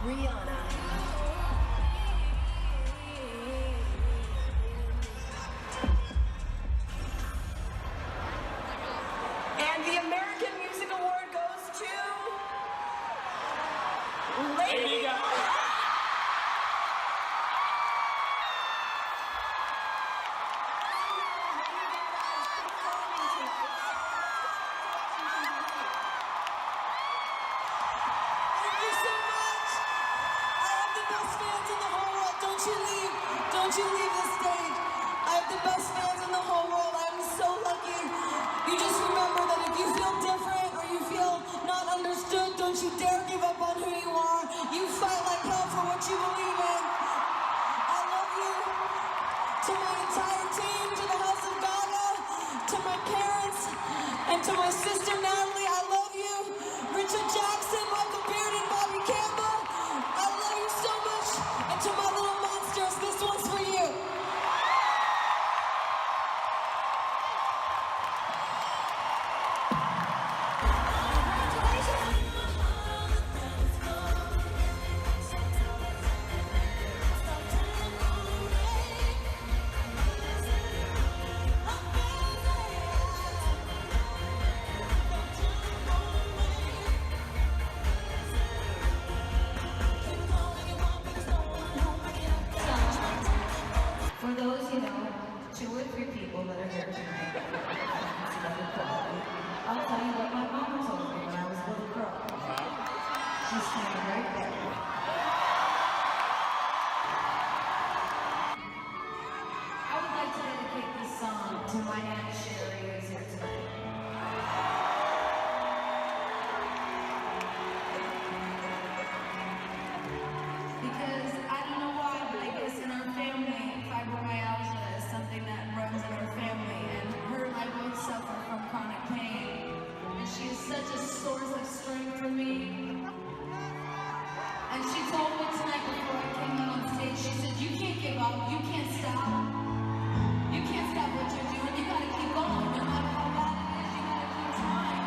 Rihanna. And the American Music Award goes to Lady Gaga. Don't you leave this stage. I have the best fans in the whole world. I'm so lucky. You just remember that if you feel different or you feel not understood, don't you dare give up on who you are. You fight like hell for what you believe in. I love you. To my entire team, to the House of Gaga, to my parents, and to my sister Natalie, I love you. Richard Jackson, Michael Beard, and Bobby Campbell, I love you so much. And to my little monsters, this one's for you. For those, 2 or 3 people that are here tonight, I'll tell you what my mom told me when I was a little girl. She's standing right there. I would like to dedicate this song to my Aunt Sherry, who's here tonight. Because I don't know why, but I guess in our family, fibromyalgia is something that runs in our family, and her and I both suffer from chronic pain. And she is such a source of strength for me. And she told me tonight before I came out on stage, she said, you can't give up, you can't stop. You can't stop what you're doing, you gotta keep going. No matter how bad it is, you gotta keep trying.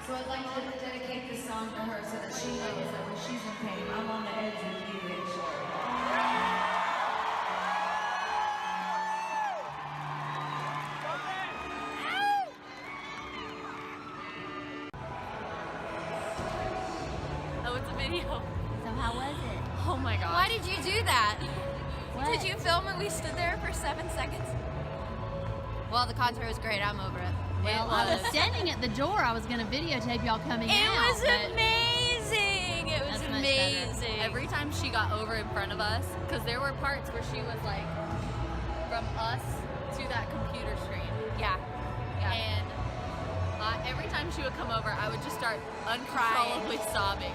So I'd like to dedicate this song to her so that she knows that when she's in pain, I'm on the edge with you, Aunt Sherry. Oh, it's a video. So how was it? Oh my god. Why did you do that? What? Did you film it? We stood there for 7 seconds. Well, the concert was great. I'm over it. Well, I was standing at the door. I was going to videotape y'all coming out. It was but amazing. It was That's much better. amazing. Every time she got over in front of us, because there were parts where she was like from us to that computer screen. Yeah. Yeah. And every time she would come over, I would just start uncontrollably sobbing.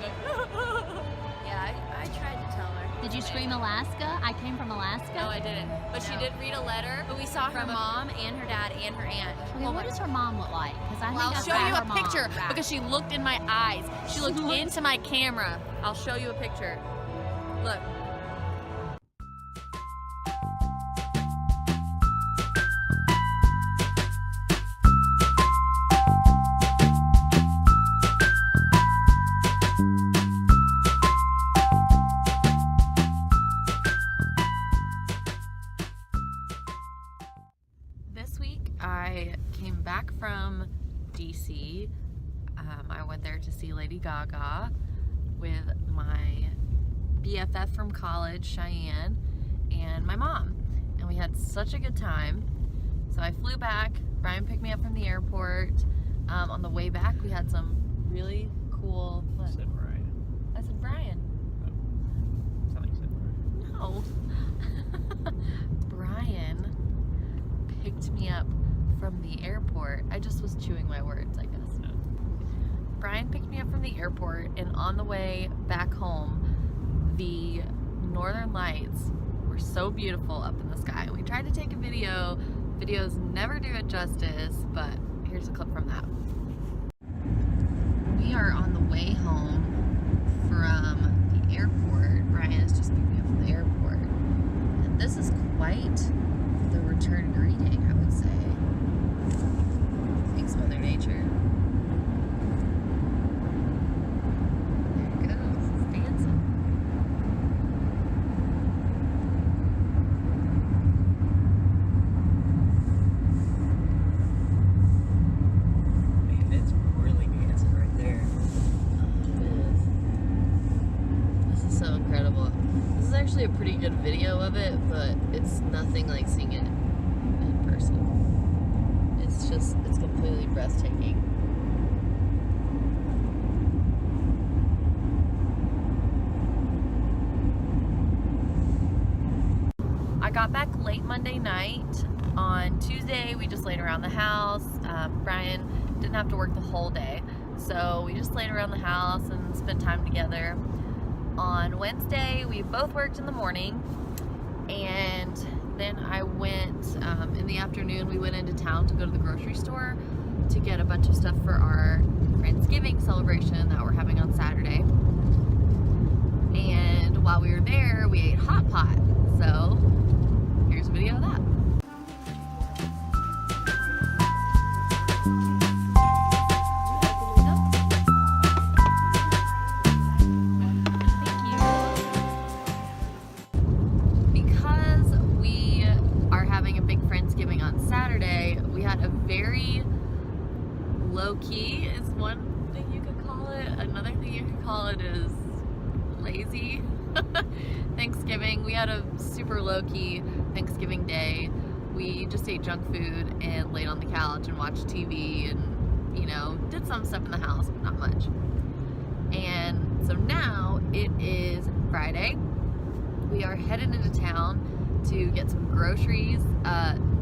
Yeah, I tried to tell her. Did you scream Alaska? I came from Alaska. No, I didn't. But she No. did read a letter. But we saw her From a- mom and her dad and her aunt. Okay, what does her mom look like? Because I think I'll I've show got you her a mom. picture Right. because she looked in my eyes. She looked into my camera. I'll show you a picture. Look. This week I came back from DC. I went there to see Lady Gaga with my BFF from college, Cheyenne, and my mom. And we had such a good time. So I flew back. Brian picked me up from the airport. On the way back, we had some really cool. What? Said Brian. I said Brian. Something said Brian. No. Brian picked me up from the airport. I just was chewing my words, I guess. No. Brian picked me up from the airport, and on the way back home, the northern lights were so beautiful up in the sky. We tried to take a video. Videos never do it justice, but here's a clip from that. We are on the way home from the airport. Brian has just picked me up from the airport. And this is quite the return greeting, I would say. Thanks, Mother Nature. but it's nothing like seeing it in person. It's completely breathtaking. I got back late Monday night. On Tuesday, we just laid around the house. Brian didn't have to work the whole day, so we just laid around the house and spent time together. On Wednesday, we both worked in the morning, and then I went, in the afternoon, we went into town to go to the grocery store to get a bunch of stuff for our Friendsgiving celebration that we're having on Saturday. And while we were there, we ate hot pot. So here's a video of that. Because we are having a big Friendsgiving on Saturday, we had a very low-key is one thing you could call it. Another thing you could call it is lazy Thanksgiving. We had a super low-key Thanksgiving day. We just ate junk food and laid on the couch and watched TV and, you know, did some stuff in the house, but not much. And so now it is Friday. We are headed into town to get some groceries.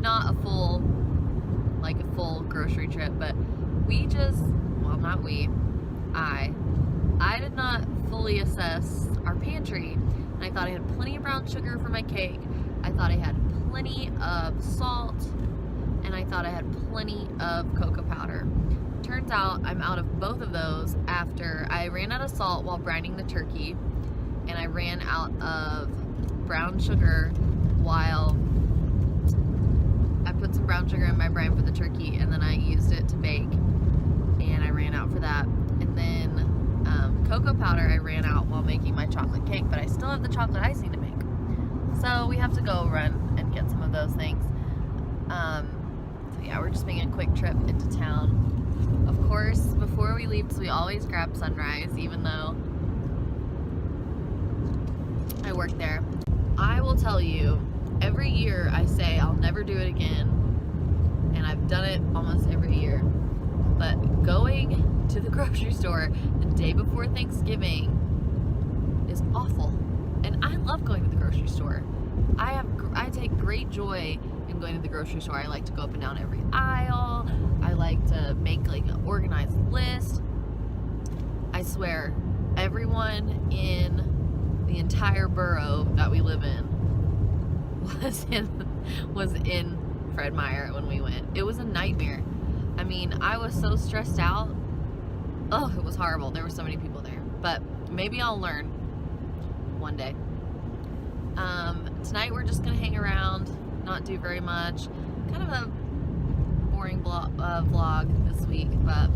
Not a full grocery trip, but we just, well, not we, I did not fully assess our pantry, and I thought I had plenty of brown sugar for my cake. I thought I had plenty of salt, and I thought I had plenty of cocoa powder. Turns out I'm out of both of those after I ran out of salt while brining the turkey, and I ran out of brown sugar while I put some brown sugar in my brine for the turkey, and then I used it to bake, and I ran out for that. And then cocoa powder I ran out while making my chocolate cake, but I still have the chocolate icing to make. So we have to go run and get some of those things. So yeah, we're just making a quick trip into town. Of course, before we leave, we always grab Sunrise, even though I work there. I will tell you, every year I say I'll never do it again, and I've done it almost every year. But going to the grocery store the day before Thanksgiving is awful. And I love going to the grocery store. I take great joy in going to the grocery store. I like to go up and down every aisle. I like to make like an organized list. I swear, everyone in the entire borough that we live in was in Fred Meyer when we went. It was a nightmare. I mean, I was so stressed out. Oh, it was horrible. There were so many people there. But maybe I'll learn one day. Tonight we're just gonna hang around, not do very much. Kind of a boring vlog this week, but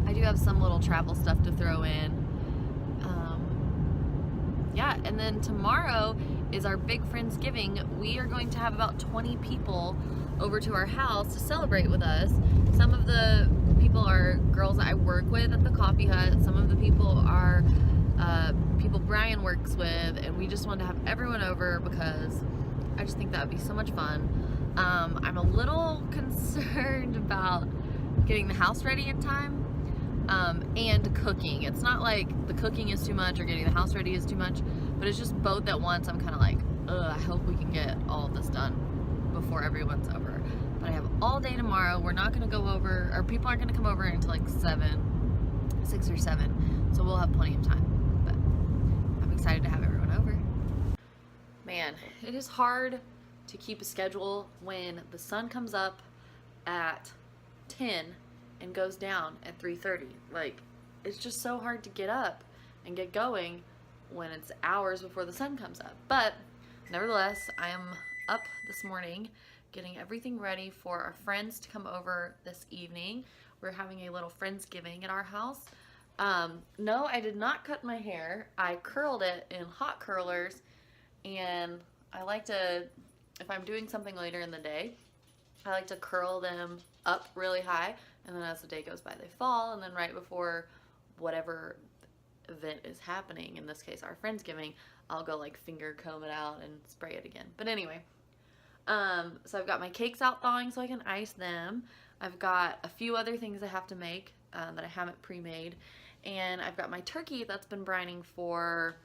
I do have some little travel stuff to throw in. Yeah, and then tomorrow is our big Friendsgiving. We are going to have about 20 people over to our house to celebrate with us. Some of the people are girls that I work with at the coffee hut. Some of the people are people Brian works with, and we just wanted to have everyone over because I just think that would be so much fun. I'm a little concerned about getting the house ready in time. And cooking. It's not like the cooking is too much or getting the house ready is too much, but it's just both at once. I'm kind of like, I hope we can get all of this done before everyone's over. But I have all day tomorrow. We're not going to go over, or people aren't going to come over until like 6 or 7, so we'll have plenty of time. But I'm excited to have everyone over. Man, it is hard to keep a schedule when the sun comes up at 10 and goes down at 3:30. Like, it's just so hard to get up and get going when it's hours before the sun comes up. But nevertheless, I am up this morning getting everything ready for our friends to come over this evening. We're having a little Friendsgiving at our house. No, I did not cut my hair. I curled it in hot curlers, and I like to, if I'm doing something later in the day, I like to curl them up really high, and then as the day goes by they fall, and then right before whatever event is happening, in this case our Friendsgiving, I'll go like finger comb it out and spray it again. But anyway, so I've got my cakes out thawing so I can ice them. I've got a few other things I have to make that I haven't pre-made, and I've got my turkey that's been brining for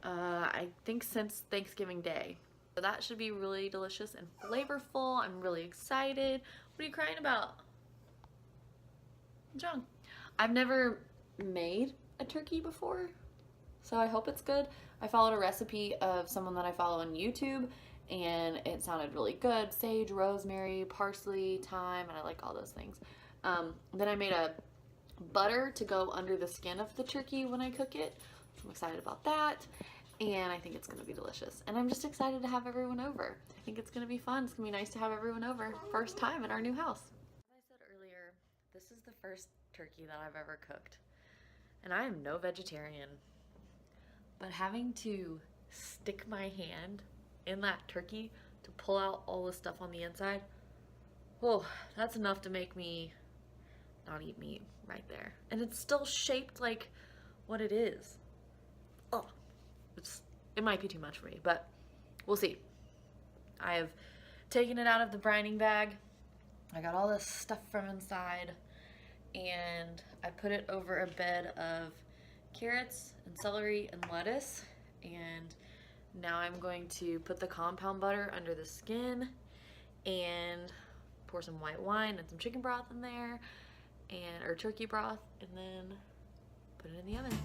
I think since Thanksgiving Day. So that should be really delicious and flavorful. I'm really excited. What are you crying about, John? I've never made a turkey before, so I hope it's good. I followed a recipe of someone that I follow on YouTube, and it sounded really good. Sage, rosemary, parsley, thyme, and I like all those things. Then I made a butter to go under the skin of the turkey when I cook it. So I'm excited about that, and I think it's gonna be delicious. And I'm just excited to have everyone over. I think it's gonna be fun. It's gonna be nice to have everyone over. First time in our new house. As I said earlier, this is the first turkey that I've ever cooked. And I am no vegetarian. But having to stick my hand in that turkey to pull out all the stuff on the inside, oh, that's enough to make me not eat meat right there. And it's still shaped like what it is. Oh, it might be too much for me, but we'll see. I have taken it out of the brining bag. I got all this stuff from inside, and I put it over a bed of carrots and celery and lettuce, and now I'm going to put the compound butter under the skin and pour some white wine and some chicken broth in there, or turkey broth, and then put it in the oven.